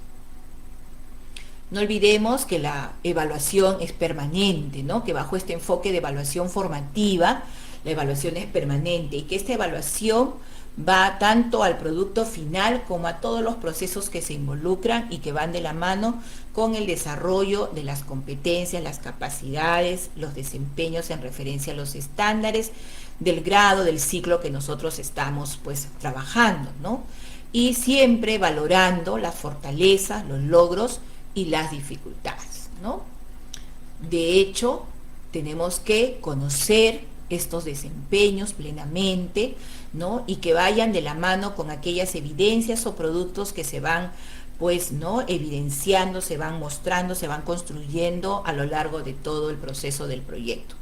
No olvidemos que la evaluación es permanente, ¿no?, que bajo este enfoque de evaluación formativa, la evaluación es permanente y que esta evaluación va tanto al producto final como a todos los procesos que se involucran y que van de la mano con el desarrollo de las competencias, las capacidades, los desempeños en referencia a los estándares del grado, del ciclo que nosotros estamos, pues, trabajando, ¿no? Y siempre valorando las fortalezas, los logros y las dificultades, ¿no? De hecho, tenemos que conocer estos desempeños plenamente, ¿no?, y que vayan de la mano con aquellas evidencias o productos que se van, pues, ¿no?, evidenciando, se van mostrando, se van construyendo a lo largo de todo el proceso del proyecto,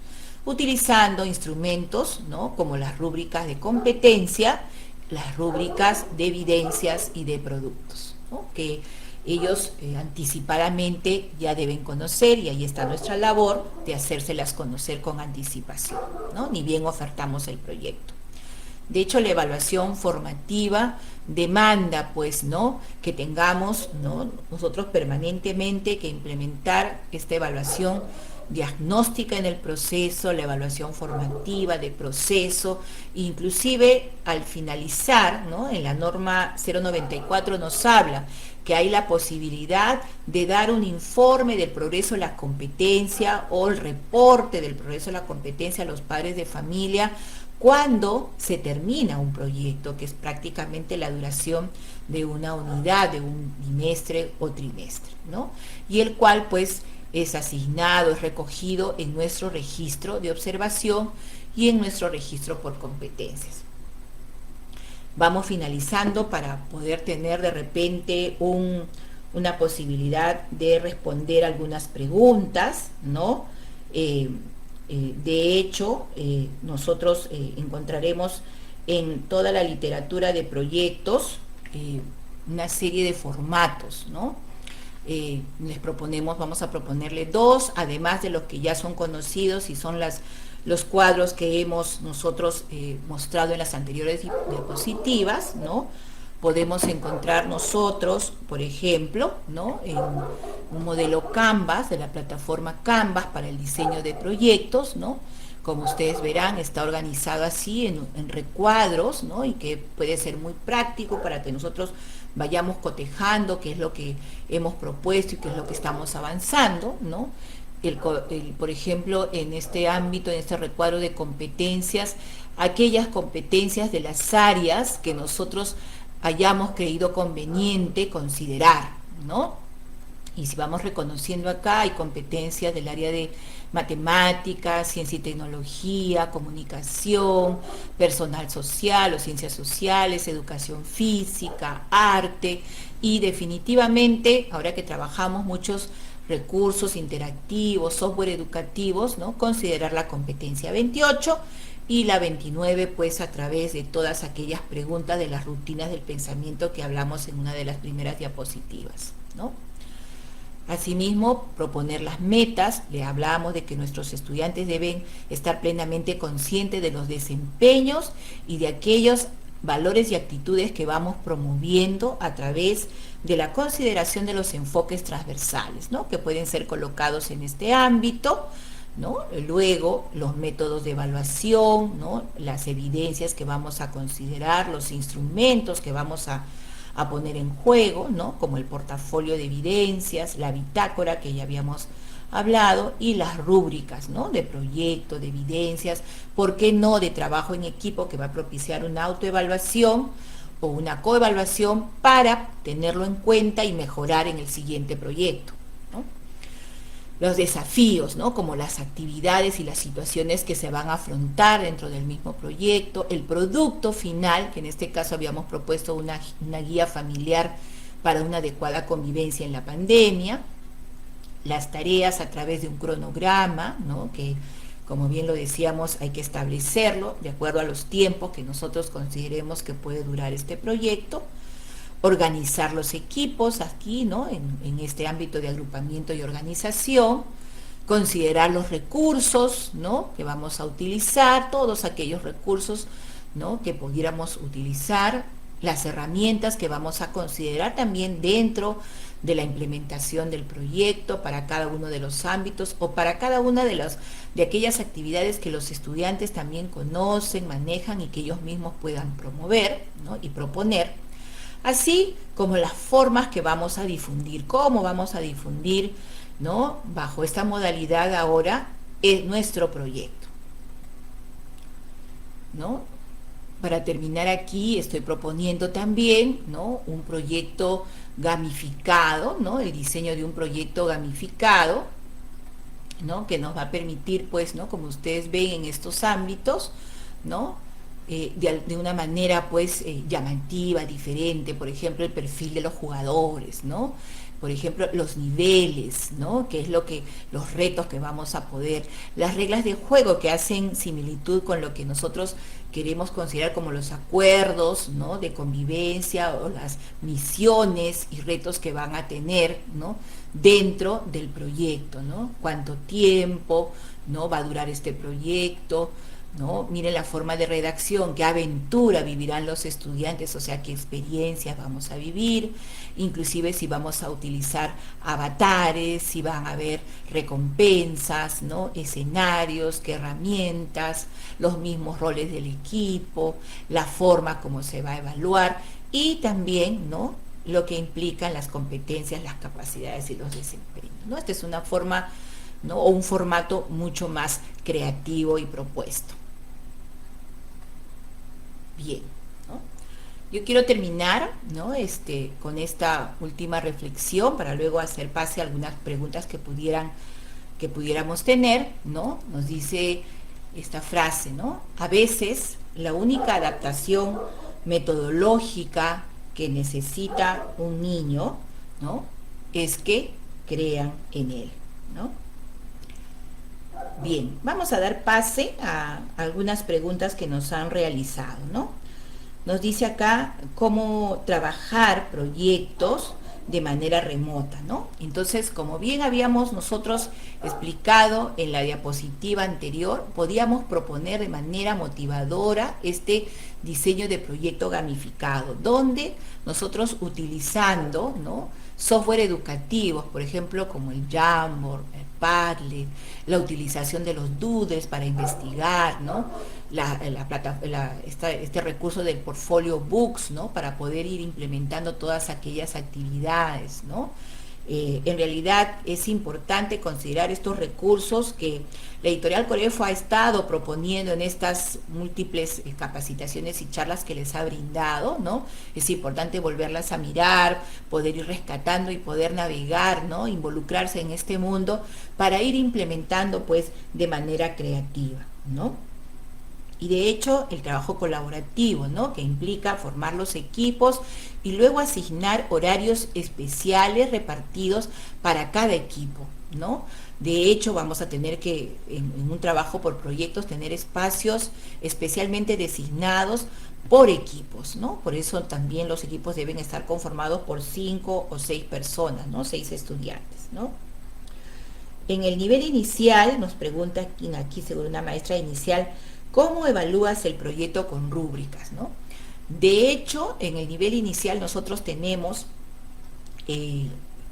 utilizando instrumentos, ¿no?, como las rúbricas de competencia, las rúbricas de evidencias y de productos, ¿no?, que ellos anticipadamente ya deben conocer, y ahí está nuestra labor de hacérselas conocer con anticipación, ¿no?, ni bien ofertamos el proyecto. De hecho, la evaluación formativa demanda, pues, ¿no?, que tengamos, ¿no?, nosotros permanentemente que implementar esta evaluación diagnóstica en el proceso, la evaluación formativa de proceso, inclusive al finalizar, ¿no?, en la norma 094 nos habla que hay la posibilidad de dar un informe del progreso de la competencia o el reporte del progreso de la competencia a los padres de familia cuando se termina un proyecto, que es prácticamente la duración de una unidad, de un bimestre o trimestre, ¿no?, y el cual, pues, es asignado, es recogido en nuestro registro de observación y en nuestro registro por competencias. Vamos finalizando para poder tener de repente una posibilidad de responder algunas preguntas, ¿no? De hecho, nosotros encontraremos en toda la literatura de proyectos una serie de formatos, ¿no? Les proponemos, vamos a proponerle dos, además de los que ya son conocidos y son los cuadros que hemos nosotros mostrado en las anteriores diapositivas, ¿no? Podemos encontrar nosotros, por ejemplo, ¿no?, en un modelo Canvas, de la plataforma Canvas para el diseño de proyectos, ¿no? Como ustedes verán, está organizado así en recuadros, ¿no?, y que puede ser muy práctico para que nosotros vayamos cotejando qué es lo que hemos propuesto y qué es lo que estamos avanzando, ¿no? Por ejemplo, en este ámbito, en este recuadro de competencias, aquellas competencias de las áreas que nosotros hayamos creído conveniente considerar, ¿no? Y si vamos reconociendo acá, hay competencias del área de matemáticas, ciencia y tecnología, comunicación, personal social o ciencias sociales, educación física, arte, y definitivamente, ahora que trabajamos muchos recursos interactivos, software educativos, ¿no?, considerar la competencia 28 y la 29, pues, a través de todas aquellas preguntas de las rutinas del pensamiento que hablamos en una de las primeras diapositivas, ¿no? Asimismo, proponer las metas. Le hablamos de que nuestros estudiantes deben estar plenamente conscientes de los desempeños y de aquellos valores y actitudes que vamos promoviendo a través de la consideración de los enfoques transversales, ¿no?, que pueden ser colocados en este ámbito, ¿no? Luego, los métodos de evaluación, ¿no? Las evidencias que vamos a considerar, los instrumentos que vamos a poner en juego, ¿no? Como el portafolio de evidencias, la bitácora que ya habíamos hablado y las rúbricas, ¿no? De proyecto, de evidencias, ¿por qué no de trabajo en equipo que va a propiciar una autoevaluación o una coevaluación para tenerlo en cuenta y mejorar en el siguiente proyecto, ¿no? Los desafíos, ¿no? Como las actividades y las situaciones que se van a afrontar dentro del mismo proyecto, el producto final, que en este caso habíamos propuesto una guía familiar para una adecuada convivencia en la pandemia, las tareas a través de un cronograma, ¿no? Que como bien lo decíamos hay que establecerlo de acuerdo a los tiempos que nosotros consideremos que puede durar este proyecto, organizar los equipos aquí, ¿no? En este ámbito de agrupamiento y organización, considerar los recursos, ¿no? Que vamos a utilizar, todos aquellos recursos, ¿no? Que pudiéramos utilizar, las herramientas que vamos a considerar también dentro de la implementación del proyecto para cada uno de los ámbitos o para cada una de aquellas actividades que los estudiantes también conocen, manejan y que ellos mismos puedan promover, ¿no? Y proponer, así como las formas que vamos a difundir, cómo vamos a difundir, ¿no? Bajo esta modalidad ahora es nuestro proyecto, ¿no? Para terminar aquí estoy proponiendo también, ¿no? Un proyecto gamificado, ¿no? El diseño de un proyecto gamificado, ¿no? Que nos va a permitir, pues, ¿no? Como ustedes ven en estos ámbitos, ¿no? De una manera, pues, llamativa, diferente, por ejemplo, el perfil de los jugadores, ¿no? Por ejemplo, los niveles, ¿no? Que es los retos que vamos a poder, las reglas de juego que hacen similitud con lo que nosotros queremos considerar como los acuerdos, ¿no? De convivencia o las misiones y retos que van a tener, ¿no? Dentro del proyecto, ¿no? Cuánto tiempo, ¿no? Va a durar este proyecto, ¿no? Miren la forma de redacción, qué aventura vivirán los estudiantes, o sea, qué experiencias vamos a vivir, inclusive si vamos a utilizar avatares, si van a haber recompensas, ¿no? Escenarios, qué herramientas, los mismos roles del equipo, la forma como se va a evaluar y también, ¿no? Lo que implican las competencias, las capacidades y los desempeños, ¿no? Esta es una forma, ¿no? O un formato mucho más creativo y propuesto. Bien, ¿no? Yo quiero terminar, ¿no? Con esta última reflexión para luego hacer pase a algunas preguntas que pudiéramos tener, ¿no? Nos dice esta frase, ¿no? A veces la única adaptación metodológica que necesita un niño, ¿no? Es que crean en él, ¿no? Bien, vamos a dar pase a algunas preguntas que nos han realizado, ¿no? Nos dice acá cómo trabajar proyectos de manera remota, ¿no? Entonces, como bien habíamos nosotros explicado en la diapositiva anterior, podíamos proponer de manera motivadora este diseño de proyecto gamificado, donde nosotros utilizando, ¿no? Software educativos, por ejemplo, como el Jamboard, el Padlet, la utilización de los doodles para investigar, ¿no? Este recurso del portfolio Books, ¿no? Para poder ir implementando todas aquellas actividades, ¿no? En realidad es importante considerar estos recursos que la editorial Corefo ha estado proponiendo en estas múltiples capacitaciones y charlas que les ha brindado, ¿no? Es importante volverlas a mirar, poder ir rescatando y poder navegar, ¿no? Involucrarse en este mundo para ir implementando, pues, de manera creativa, ¿no? Y de hecho el trabajo colaborativo, ¿no? Que implica formar los equipos y luego asignar horarios especiales repartidos para cada equipo, ¿no? De hecho vamos a tener que, en un trabajo por proyectos, tener espacios especialmente designados por equipos, ¿no? Por eso también los equipos deben estar conformados por 5 o 6 personas, ¿no? 6 estudiantes, ¿no? En el nivel inicial, nos pregunta aquí según una maestra inicial, ¿cómo evalúas el proyecto con rúbricas, ¿no? De hecho, en el nivel inicial nosotros tenemos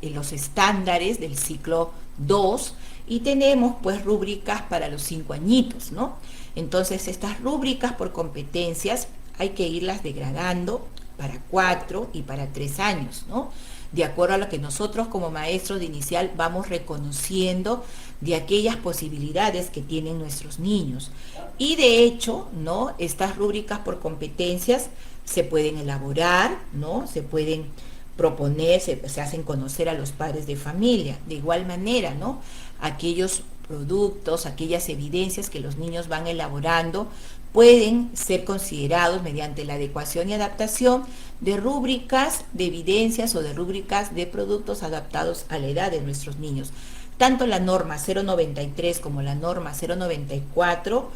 los estándares del ciclo 2, Y tenemos pues rúbricas para los 5 añitos, ¿no? Entonces estas rúbricas por competencias hay que irlas degradando para 4 y para 3 años, ¿no? De acuerdo a lo que nosotros como maestros de inicial vamos reconociendo de aquellas posibilidades que tienen nuestros niños. Y de hecho, ¿no? Estas rúbricas por competencias se pueden elaborar, ¿no? Se pueden proponer, se hacen conocer a los padres de familia. De igual manera, ¿no? Aquellos productos, aquellas evidencias que los niños van elaborando pueden ser considerados mediante la adecuación y adaptación de rúbricas de evidencias o de rúbricas de productos adaptados a la edad de nuestros niños. Tanto la norma 093 como la norma 094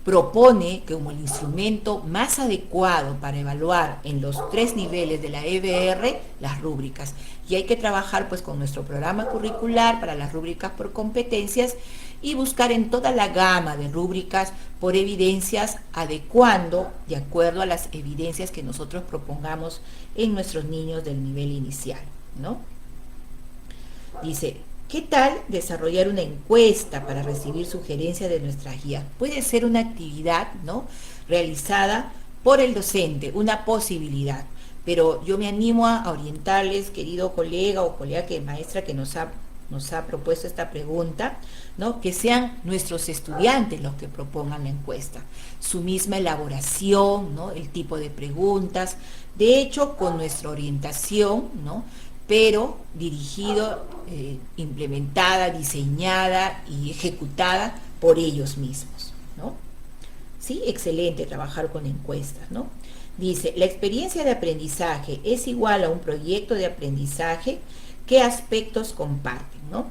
propone que como el instrumento más adecuado para evaluar en los 3 niveles de la EBR las rúbricas. Y hay que trabajar pues con nuestro programa curricular para las rúbricas por competencias y buscar en toda la gama de rúbricas por evidencias, adecuando de acuerdo a las evidencias que nosotros propongamos en nuestros niños del nivel inicial, ¿no? Dice, ¿qué tal desarrollar una encuesta para recibir sugerencias de nuestra guía? Puede ser una actividad, ¿no?, realizada por el docente, una posibilidad, pero yo me animo a orientarles, querido colega o colega maestra que nos ha propuesto esta pregunta, ¿no?, que sean nuestros estudiantes los que propongan la encuesta, su misma elaboración, ¿no?, el tipo de preguntas, de hecho con nuestra orientación, ¿no?, pero dirigido, implementada, diseñada y ejecutada por ellos mismos, ¿no? Sí, excelente trabajar con encuestas, ¿no? Dice, la experiencia de aprendizaje es igual a un proyecto de aprendizaje. ¿Qué aspectos comparten, no?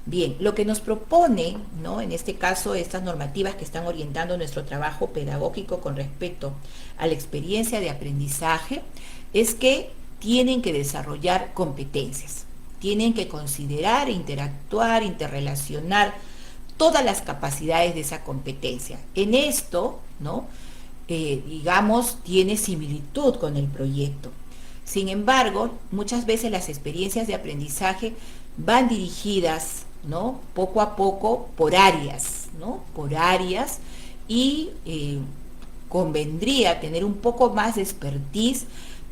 Bien, lo que nos propone, ¿no?, en este caso, estas normativas que están orientando nuestro trabajo pedagógico con respecto a la experiencia de aprendizaje, es que tienen que desarrollar competencias, tienen que considerar, interactuar, interrelacionar todas las capacidades de esa competencia. En esto, ¿no?, digamos, tiene similitud con el proyecto. Sin embargo, muchas veces las experiencias de aprendizaje van dirigidas, ¿no?, poco a poco por áreas, ¿no?, por áreas, y convendría tener un poco más de expertise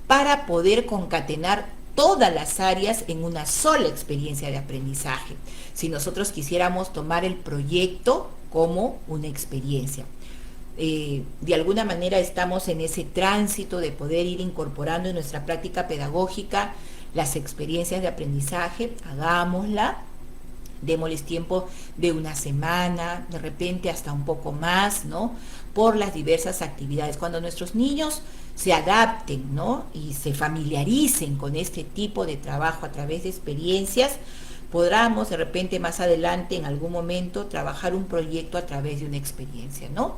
para poder concatenar todas las áreas en una sola experiencia de aprendizaje, si nosotros quisiéramos tomar el proyecto como una experiencia. De alguna manera estamos en ese tránsito de poder ir incorporando en nuestra práctica pedagógica las experiencias de aprendizaje. Hagámosla, démosles tiempo de una semana, de repente hasta un poco más, ¿no?, por las diversas actividades. Cuando nuestros niños se adapten, ¿no?, y se familiaricen con este tipo de trabajo a través de experiencias, podamos de repente más adelante en algún momento trabajar un proyecto a través de una experiencia, ¿no?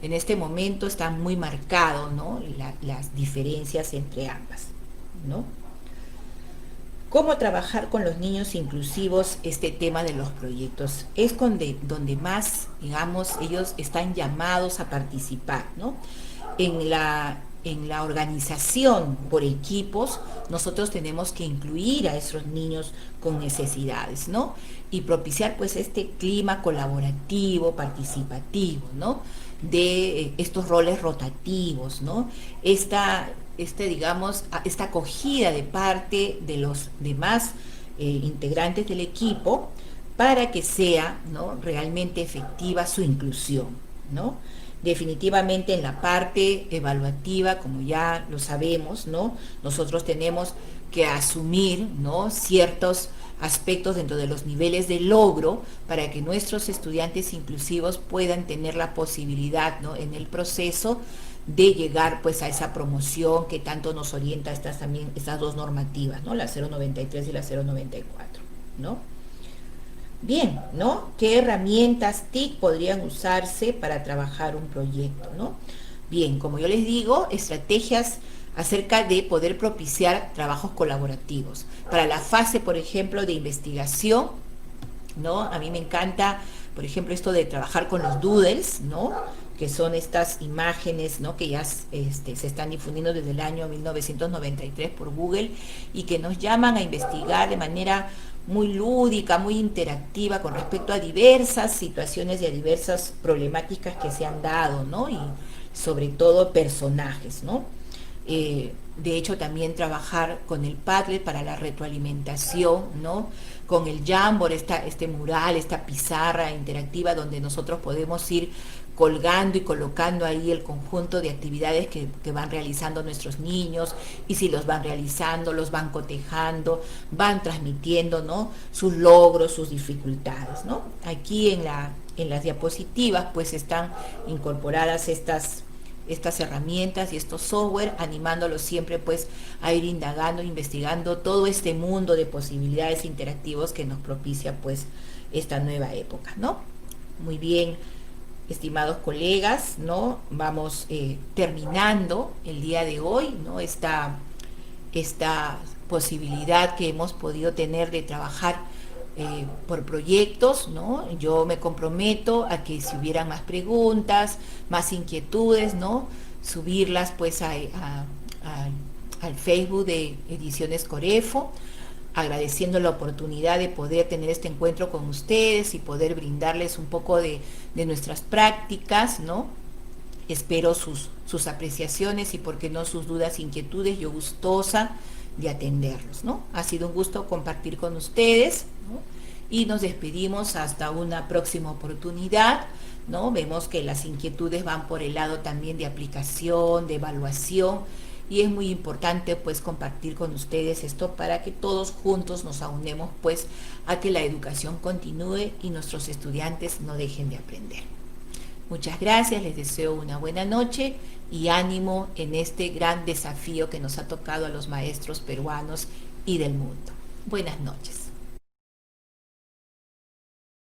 En este momento está muy marcado, ¿no?, las diferencias entre ambas, ¿no? ¿Cómo trabajar con los niños inclusivos este tema de los proyectos? Es donde más, digamos, ellos están llamados a participar, ¿no? En la organización por equipos, nosotros tenemos que incluir a esos niños con necesidades, ¿no? Y propiciar pues este clima colaborativo, participativo, ¿no?, de estos roles rotativos, ¿no? Digamos, esta acogida de parte de los demás integrantes del equipo para que sea, ¿no?, realmente efectiva su inclusión, ¿no? Definitivamente en la parte evaluativa, como ya lo sabemos, ¿no?, nosotros tenemos que asumir, ¿no?, ciertos aspectos dentro de los niveles de logro para que nuestros estudiantes inclusivos puedan tener la posibilidad, ¿no?, en el proceso de llegar pues a esa promoción que tanto nos orienta estas dos normativas, ¿no?, la 093 y la 094, ¿no? Bien, ¿no? ¿Qué herramientas TIC podrían usarse para trabajar un proyecto, ¿no? Bien, como yo les digo, estrategias acerca de poder propiciar trabajos colaborativos. Para la fase, por ejemplo, de investigación, ¿no? A mí me encanta, por ejemplo, esto de trabajar con los doodles, ¿no?, que son estas imágenes, ¿no?, que ya se están difundiendo desde el año 1993 por Google y que nos llaman a investigar de manera muy lúdica, muy interactiva con respecto a diversas situaciones y a diversas problemáticas que se han dado, ¿no? Y sobre todo personajes, ¿no? De hecho, también trabajar con el Padlet para la retroalimentación, ¿no? Con el Jamboard, este mural, esta pizarra interactiva donde nosotros podemos ir colgando y colocando ahí el conjunto de actividades que van realizando nuestros niños, y si los van realizando, los van cotejando, van transmitiendo, ¿no? Sus logros, sus dificultades, ¿no? Aquí en las diapositivas pues están incorporadas estas herramientas y estos software, animándolos siempre pues a ir indagando, investigando todo este mundo de posibilidades interactivos que nos propicia pues esta nueva época, ¿no? Muy bien, estimados colegas, ¿no? Vamos terminando el día de hoy, ¿no? Esta posibilidad que hemos podido tener de trabajar por proyectos, ¿no? Yo me comprometo a que si hubieran más preguntas, más inquietudes, ¿no? Subirlas pues al Facebook de Ediciones Corefo, agradeciendo la oportunidad de poder tener este encuentro con ustedes y poder brindarles un poco de nuestras prácticas, ¿no? Espero sus apreciaciones y, por qué no, sus dudas, inquietudes. Yo gustosa de atenderlos, ¿no? Ha sido un gusto compartir con ustedes, ¿no? Y nos despedimos hasta una próxima oportunidad, ¿no? Vemos que las inquietudes van por el lado también de aplicación, de evaluación, y es muy importante pues compartir con ustedes esto para que todos juntos nos aunemos pues a que la educación continúe y nuestros estudiantes no dejen de aprender. Muchas gracias, les deseo una buena noche y ánimo en este gran desafío que nos ha tocado a los maestros peruanos y del mundo. Buenas noches.